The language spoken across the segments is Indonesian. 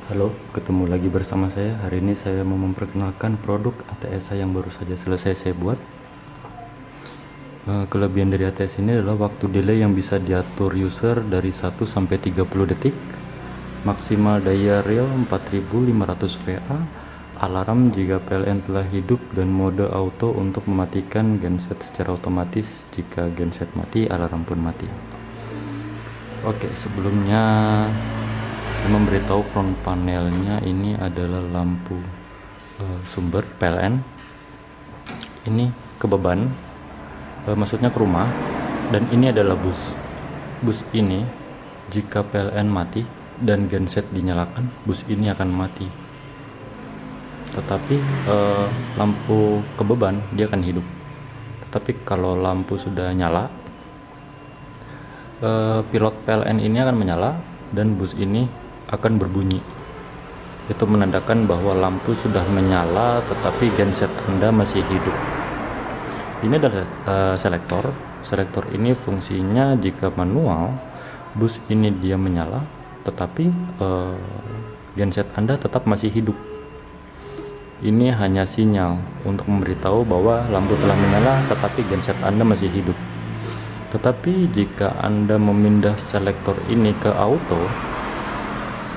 Halo, ketemu lagi bersama saya. Hari ini saya mau memperkenalkan produk ATS saya yang baru saja selesai saya buat. Kelebihan dari ATS ini adalah waktu delay yang bisa diatur user dari 1 sampai 30 detik, maksimal daya real 4500 VA, alarm jika PLN telah hidup, dan mode auto untuk mematikan genset secara otomatis. Jika genset mati, alarm pun mati. Oke, sebelumnya saya memberitahu front panelnya. Ini adalah lampu sumber PLN. Ini ke beban, maksudnya ke rumah, dan ini adalah bus ini jika PLN mati dan genset dinyalakan, bus ini akan mati. Tetapi lampu ke beban dia akan hidup. Tetapi kalau lampu sudah nyala, pilot PLN ini akan menyala dan bus ini akan berbunyi. Itu menandakan bahwa lampu sudah menyala tetapi genset Anda masih hidup. Ini adalah selektor ini fungsinya jika manual, bus ini dia menyala tetapi genset Anda tetap masih hidup. Ini hanya sinyal untuk memberitahu bahwa lampu telah menyala tetapi genset Anda masih hidup. Tetapi jika Anda memindah selektor ini ke auto,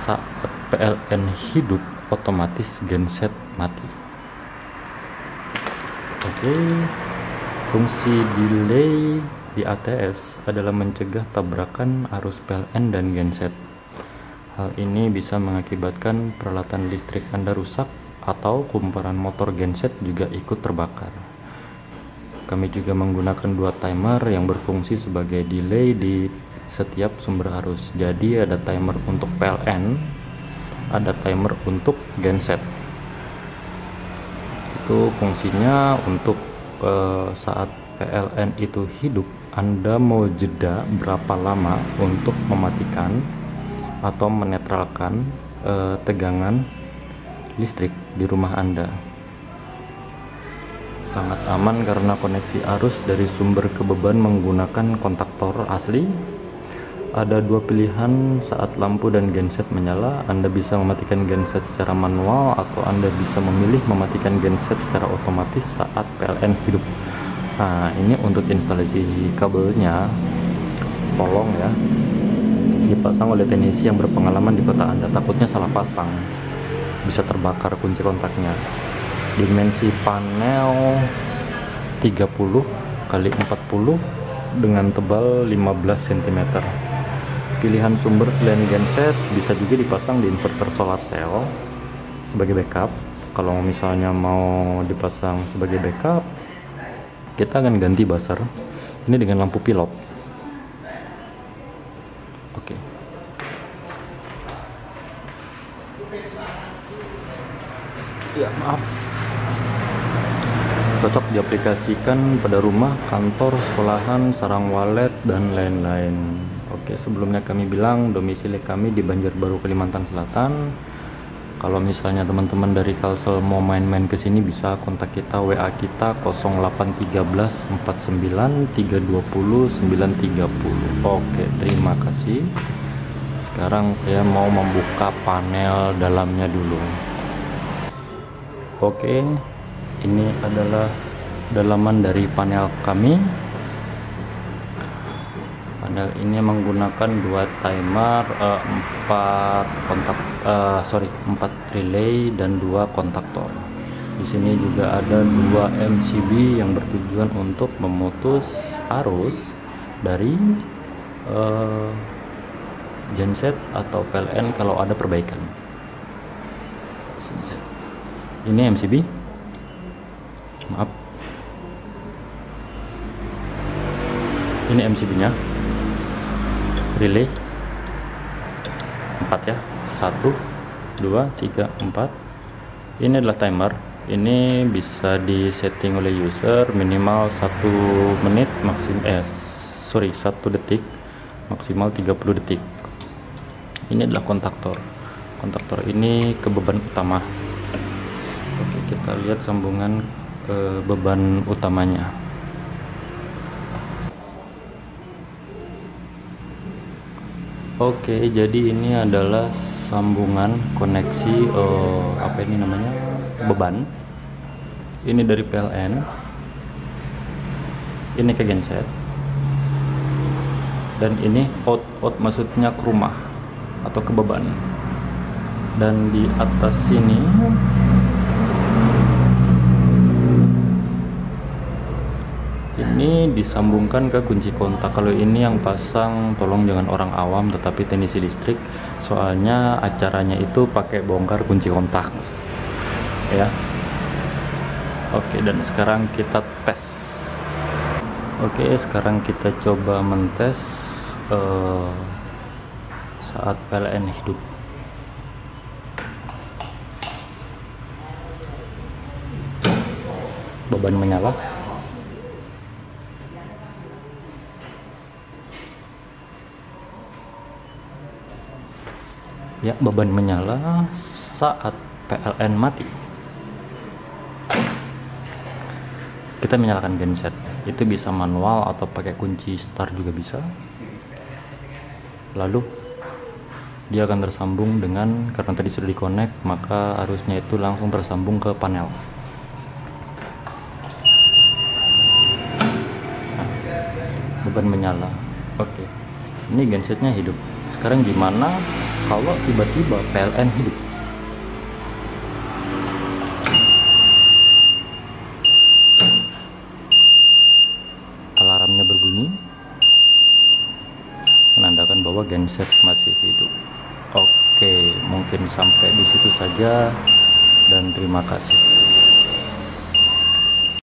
saat PLN hidup, otomatis genset mati. Oke, fungsi delay di ATS adalah mencegah tabrakan arus PLN dan genset. Hal ini bisa mengakibatkan peralatan listrik Anda rusak atau kumparan motor genset juga ikut terbakar. Kami juga menggunakan dua timer yang berfungsi sebagai delay di setiap sumber arus. Jadi ada timer untuk PLN, ada timer untuk genset. Itu fungsinya untuk saat PLN itu hidup, Anda mau jeda berapa lama untuk mematikan atau menetralkan tegangan listrik di rumah Anda. Sangat aman karena koneksi arus dari sumber ke beban menggunakan kontaktor asli. Ada dua pilihan saat lampu dan genset menyala. Anda bisa mematikan genset secara manual atau Anda bisa memilih mematikan genset secara otomatis saat PLN hidup. Nah, ini untuk instalasi kabelnya, tolong ya dipasang oleh teknisi yang berpengalaman di kota Anda. Takutnya salah pasang, bisa terbakar kunci kontaknya. Dimensi panel 30 kali 40 dengan tebal 15 cm. Pilihan sumber selain genset bisa juga dipasang di inverter solar cell sebagai backup. Kalau misalnya mau dipasang sebagai backup, kita akan ganti buzzer ini dengan lampu pilot. Oke. Ya, maaf. Cocok diaplikasikan pada rumah, kantor, sekolahan, sarang walet, dan lain-lain. Oke, sebelumnya kami bilang domisili kami di Banjarbaru, Kalimantan Selatan. Kalau misalnya teman-teman dari Kalsel mau main-main ke sini, bisa kontak kita, WA kita 0813 49 320 930. Oke, terima kasih. Sekarang saya mau membuka panel dalamnya dulu. Oke, ini adalah dalaman dari panel kami. Panel ini menggunakan dua timer, 4 relay dan 2 kontaktor. Di sini juga ada 2 MCB yang bertujuan untuk memutus arus dari genset atau PLN kalau ada perbaikan. Ini MCB. Maaf, ini MCB nya, relay 4 ya, 1 2 3 4. Ini adalah timer. Ini bisa disetting oleh user minimal 1 menit, 1 detik, maksimal 30 detik. Ini adalah kontaktor ini ke beban utama. Oke, kita lihat sambungan beban utamanya. Oke, jadi ini adalah sambungan koneksi apa ini namanya, beban. Ini dari PLN, ini ke genset, dan ini out maksudnya ke rumah atau ke beban. Dan di atas sini ini disambungkan ke kunci kontak. Kalau ini yang pasang tolong jangan orang awam tetapi teknisi listrik, soalnya acaranya itu pakai bongkar kunci kontak ya. Oke, dan sekarang kita tes. Oke, sekarang kita coba mentes saat PLN hidup. Beban menyala. Ya, beban menyala saat PLN mati. Kita menyalakan genset. Itu bisa manual atau pakai kunci start juga bisa. Lalu dia akan tersambung dengan, karena tadi sudah dikonek, maka arusnya itu langsung tersambung ke panel. Nah, beban menyala. Oke, ini gensetnya hidup. Sekarang gimana kalau tiba-tiba PLN hidup? Alarmnya berbunyi, menandakan bahwa genset masih hidup. Oke, mungkin sampai di situ saja dan terima kasih.